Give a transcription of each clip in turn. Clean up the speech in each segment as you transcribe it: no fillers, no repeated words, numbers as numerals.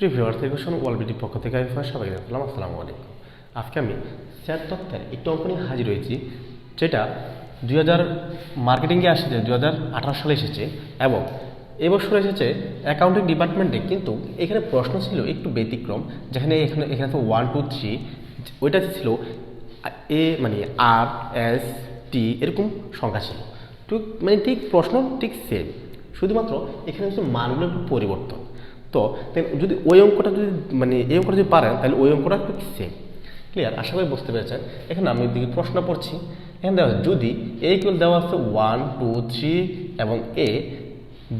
প্রিয় viewers, education ওয়ার্ল্ডের পক্ষ থেকে আমি ফার্স্ট সবাইকে জানালাম আসসালামু আলাইকুম। আজকে আমি স্যার তথ্যের একটি অঙ্ক নিয়ে হাজির হয়েছি, যেটা 2000 মার্কেটিংয়ে আসছে, 2018 সালে এসেছে এবং এবছর এসেছে অ্যাকাউন্টিং ডিপার্টমেন্টে। কিন্তু এখানে প্রশ্ন ছিল একটু ব্যতিক্রম, যেখানে এখানে তো 1 2 3 ওইটাতে ছিল এ মানে আর এস টি এরকম সংখ্যা ছিল। ঠিক প্রশ্ন ঠিক সেম, শুধুমাত্র এখানে হচ্ছে মানগুলো একটু পরিবর্তন। তো যদি ওই অঙ্কটা যদি এই অঙ্কটা যদি পারেন তাহলে ওই অঙ্কটা একটু সেম। ক্লিয়ার? আশা করি বুঝতে পেরেছেন। এখানে আমি দিকে প্রশ্ন পড়ছি। এখানে দেওয়া আছে যদি এ ইকুয়াল দেওয়া আছে 1 2 3 এবং এ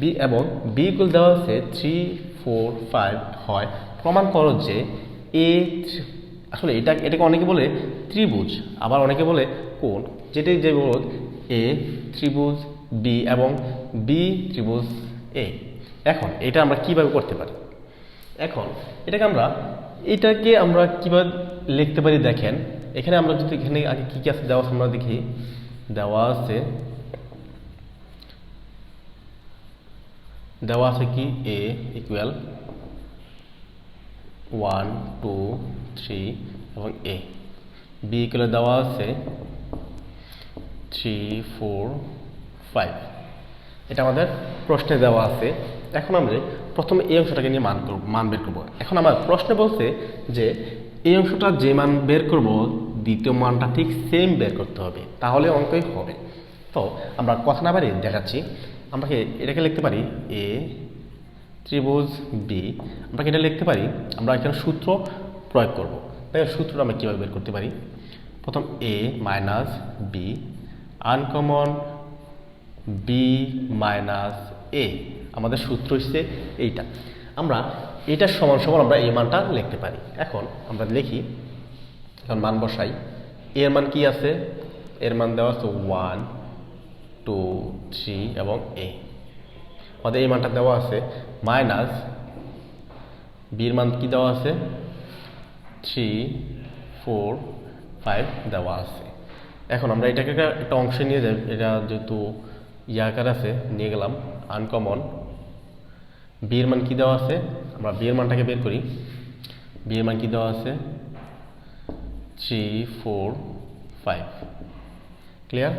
বি এবং বি ইকুয়াল দেওয়া আছে 3 4 5 হয়, প্রমাণ করো যে এ আসলে এটাকে অনেকে বলে ত্রিভুজ, আবার অনেকে বলে কোণ, যেটা যে বলুন এ ত্রিভুজ বি এবং বি ত্রিভুজ এ। এখন এটা আমরা কিভাবে করতে পারি? এখন এটাকে আমরা কিভাবে লিখতে পারি দেখেন। এখানে আমরা যদি এখানে আগে কি কি আছে দেওয়া আছে আমরা দেখি। দেওয়া আছে কি এ ইকুয়াল 1 2 3 এবং এ বি ইকুয়াল দেওয়া আছে 3 4 5। এটা আমাদের প্রশ্নে দেওয়া আছে। এখন আমরা প্রথমে এই অংশটাকে নিয়ে মান বের করব। এখন আমার প্রশ্নে বলছে যে এই অংশটা যে মান বের করব দ্বিতীয় মানটা ঠিক সেম বের করতে হবে, তাহলে অঙ্কই হবে। তো আমরা কথা না বাড়িয়ে দেখাচ্ছি। এটাকে লিখতে পারি এ ত্রিভুজ বি। আমরা এটা লিখতে পারি, আমরা এখানে সূত্র প্রয়োগ করব। তাই সূত্রটা আমরা কীভাবে বের করতে পারি? প্রথম A minus B uncommon B minus A, আমাদের সূত্র হচ্ছে এইটা। আমরা এটার সমান সমান আমরা এই মানটা লিখতে পারি। এখন আমরা লিখি, এখন মান বসাই। এর মান কি আছে? এর মান দেওয়া আছে 1 2 3 এবং এ, আমাদের এই মানটা দেওয়া আছে মাইনাস বির মান কি দেওয়া আছে 3 4 5 দেওয়া আছে। এখন আমরা এটাকে একটা অংশে নিয়ে যাই। এটা যেহেতু ইয়াকার আছে নিয়ে গেলাম আনকমন। বিয়ের মান কি দেওয়া আছে? আমরা বিয়ের মানটাকে বের করি। বিয়ের মান কি দেওয়া আছে 3 4 5। ক্লিয়ার?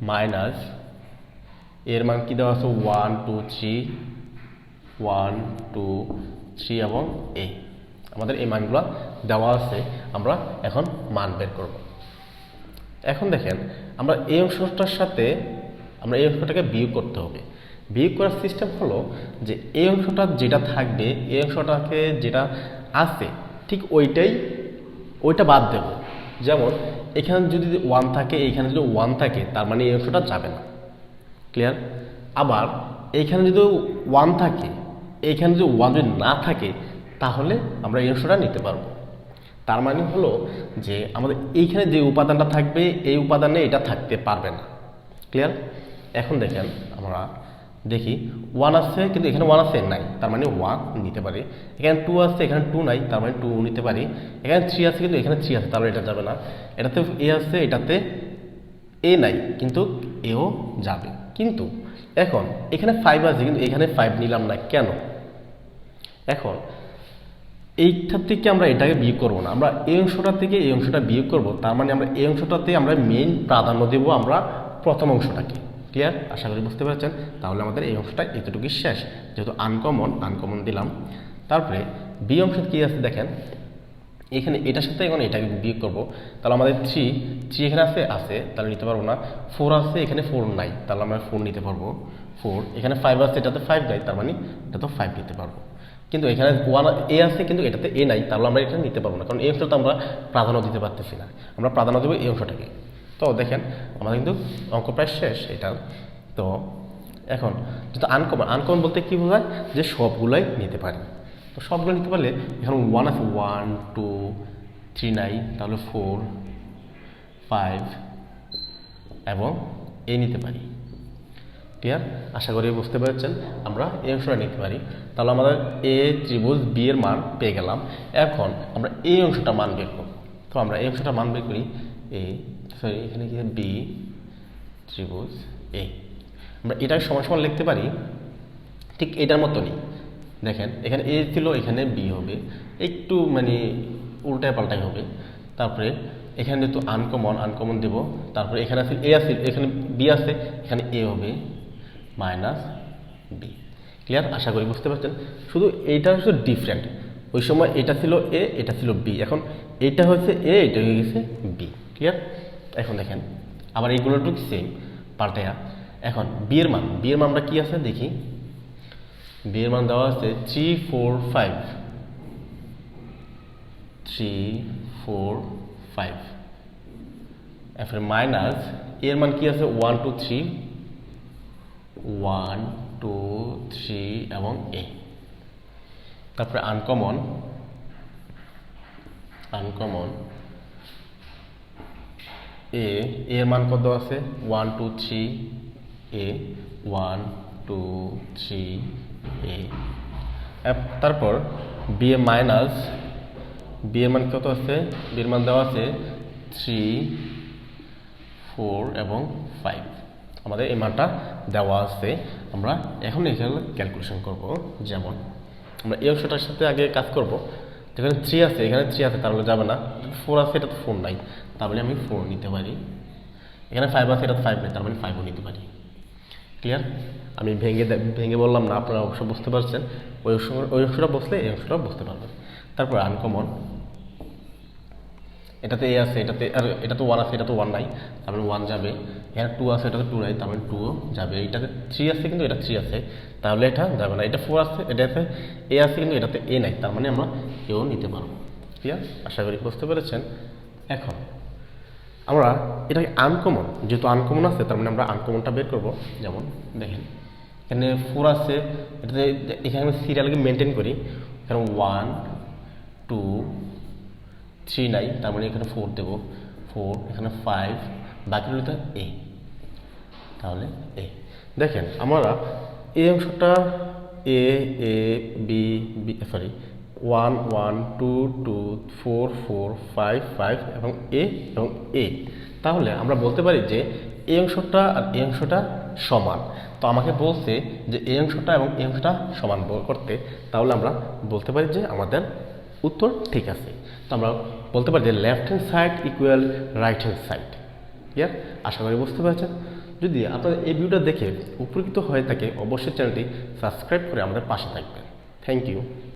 মাইনাস এর মান কি দেওয়া আছে 1 2 3 1 2 3 এবং এ, আমাদের এই মানগুলো দেওয়া আছে। আমরা এখন মান বের করব। এখন দেখেন, আমরা এই অংশটার সাথে আমরা এই অংশটাকে বিয়োগ করতে হবে। বিয়োগ করার সিস্টেম হলো যে এই অংশটা যেটা থাকবে, এই অংশটাকে যেটা আছে ঠিক ওইটা বাদ দেব। যেমন এখানে যদি 1 থাকে, এইখানে যদি 1 থাকে, তার মানে এই অংশটা যাবে না। ক্লিয়ার? আবার এইখানে যদি 1 থাকে, এইখানে যদি 1 যদি না থাকে, তাহলে আমরা এই অংশটা নিতে পারবো। তার মানে হলো যে আমাদের এইখানে যে উপাদানটা থাকবে এই উপাদানে এটা থাকতে পারবে না। ক্লিয়ার? এখন দেখেন, আমরা দেখি 1 আছে, কিন্তু এখানে 1 আছে নাই, তার মানে 1 নিতে পারি। এখানে 2 আছে, এখানে 2 নাই, তার মানে 2 নিতে পারি। এখানে 3 আছে, কিন্তু এখানে 3 আছে, তাহলে এটা যাবে না। এটাতে এ আছে, এটাতে এ নাই, কিন্তু এও যাবে। কিন্তু এখন এখানে 5 আছে, কিন্তু এখানে 5 নিলাম না কেন? এখন এইটার থেকে আমরা এটাকে বিয়োগ করবো না, আমরা এই অংশটা থেকে এই অংশটা বিয়োগ করব। তার মানে আমরা এই অংশটাতে আমরা মেইন প্রাধান্য দেব, আমরা প্রথম অংশটাকে। ক্লিয়ার? আশা করি বুঝতে পারছেন। তাহলে আমাদের এই অংশটা এতটুকুই শেষ, যেহেতু আনকমন দিলাম। তারপরে বি অংশ কি আছে দেখেন, এখানে এটার সাথে এখন এটাকে বিয়োগ করব। তাহলে আমাদের 3 এখানে আছে, তাহলে নিতে পারবো না। 4 আছে, এখানে 4 নাই, তাহলে আমরা 4 নিতে পারবো। 4 এখানে 5 আছে, এটাতে 5 নাই, তার মানে এটা তো 5 নিতে পারবো। কিন্তু এখানে 1 এ আছে, কিন্তু এটাতে এ নাই, তাহলে আমরা এটা নিতে পারবো না, কারণ এই অংশটা আমরা প্রাধান্য দিতে পারতেছি না। আমরা প্রাধান্য দেবো এই অংশটাকে। তো দেখেন, আমাদের কিন্তু অঙ্ক প্রায় শেষ এটা। তো এখন যেহেতু আনকমন বলতে কি বোঝায়? যে সবগুলোই নিতে পারি। তো সবগুলো নিতে পারলে এখন 1 আছে, 1 2 3 নাই, তাহলে 4 5 এবং এ নিতে পারি। ক্লিয়ার? আশা করি বুঝতে পেরেছেন। আমরা এই অংশটা নিতে পারি। তাহলে আমাদের এ ত্রিভুজ বি এর মান পেয়ে গেলাম। এখন আমরা এই অংশটা মান বের করব। তো আমরা এই অংশটা মান বের করি। এখানে কি বি ত্রিভুজ এ, আমরা এটাকে সমান সমান লিখতে পারি ঠিক এটার মতনই, দেখেন এখানে এ ছিল, এখানে বি হবে, একটু মানে উল্টায় পাল্টাই হবে। তারপরে এখানে যেহেতু আনকমন দেব, তারপরে এখানে আছে এ আছে, এখানে বি আছে, এখানে এ হবে মাইনাস বি। ক্লিয়ার? আশা করি বুঝতে পারছেন। শুধু এইটা হচ্ছে ডিফারেন্ট, ওই সময় এটা ছিল এ, এটা ছিল বি, এখন এইটা হচ্ছে এ, এটা হয়ে গেছে বি। ক্লিয়ার? এখন দেখেন আবার এইগুলো একটু সেম পাল্টায়া। এখন বি এর মান আমরা কি আছে দেখি। বি এর মান দেওয়া আছে 3 4 5, 3 4 5। এরপরে মাইনাস এর মান কি আছে 1 2 3, 1 2 3 এবং এ। তারপরে আনকমন এ এর মান কত আছে 1 2 3 এ, 1 2 3 এ। তারপর বি এ মাইনাস বি এর মান কত আছে, বি এর মান দেওয়া আছে 3 4 এবং 5। আমাদের এই মানটা দেওয়া আছে। আমরা এখন এখানে ক্যালকুলেশন করব। যেমন আমরা এই অংশটার সাথে আগে কাজ করব। যেখানে 3 আছে, এখানে 3 আছে, তাহলে যাবে না। 4 আছে, এটা তো 4 নাই, তাহলে আমি 4 নিতে পারি। এখানে 5 আছে, এটা তো 5 নেই, তার মানে 5ও নিতে পারি। ক্লিয়ার? আমি ভেঙে বললাম না, আপনারা অবশ্য বুঝতে পারছেন। ওই অংশটা বসলে এই অংশটা বুঝতে পারবেন। তারপর আনকমন এটাতে এ আছে, আর এটা তো 1 আছে, এটা তো 1 নাই, তার মানে 1 যাবে। এখানে 2 আছে, এটা তো 2 নাই, তার মানে 2ও যাবে। এটাতে 3 আছে, কিন্তু এটা 3 আছে, তাহলে এটা যাবে না। এটা 4 আছে, এটাতে এ আছে, কিন্তু এটাতে এ নাই, তার মানে আমরা এও নিতে পারবো। ক্লিয়ার? আশা করি বুঝতে পেরেছেন। এখন আমরা এটাকে আনকমন, যেহেতু আনকমন আছে, তার মানে আমরা আনকমনটা বের করব। যেমন দেখেন এখানে 4 আছে, এটাতে এখানে আমি সিরিয়ালকে মেনটেন করি। এখানে 1 2 3 নাই, তার মানে এখানে 4 দেব, 4, এখানে 5, বাকি রইল এ, তাহলে এ। দেখেন আমরা এই অংশটা এ এ বি বি, সরি 1 1 2 2 4 4 5 5 এবং এ। তাহলে আমরা বলতে পারি যে এই অংশটা আর এই অংশটা সমান। তো আমাকে বলছে যে এই অংশটা এবং এই অংশটা সমান করতে, তাহলে আমরা বলতে পারি যে আমাদের উত্তর ঠিক আছে। তো আমরা বলতে পারি যে left hand side equal right hand side. Clear? আশা করি বুঝতে পেরেছেন। যদি আপনারা এই ভিডিওটা দেখে উপকৃত হয়ে থাকে, অবশ্যই চ্যানেলটি সাবস্ক্রাইব করে আমাদের পাশে থাকবেন। Thank you.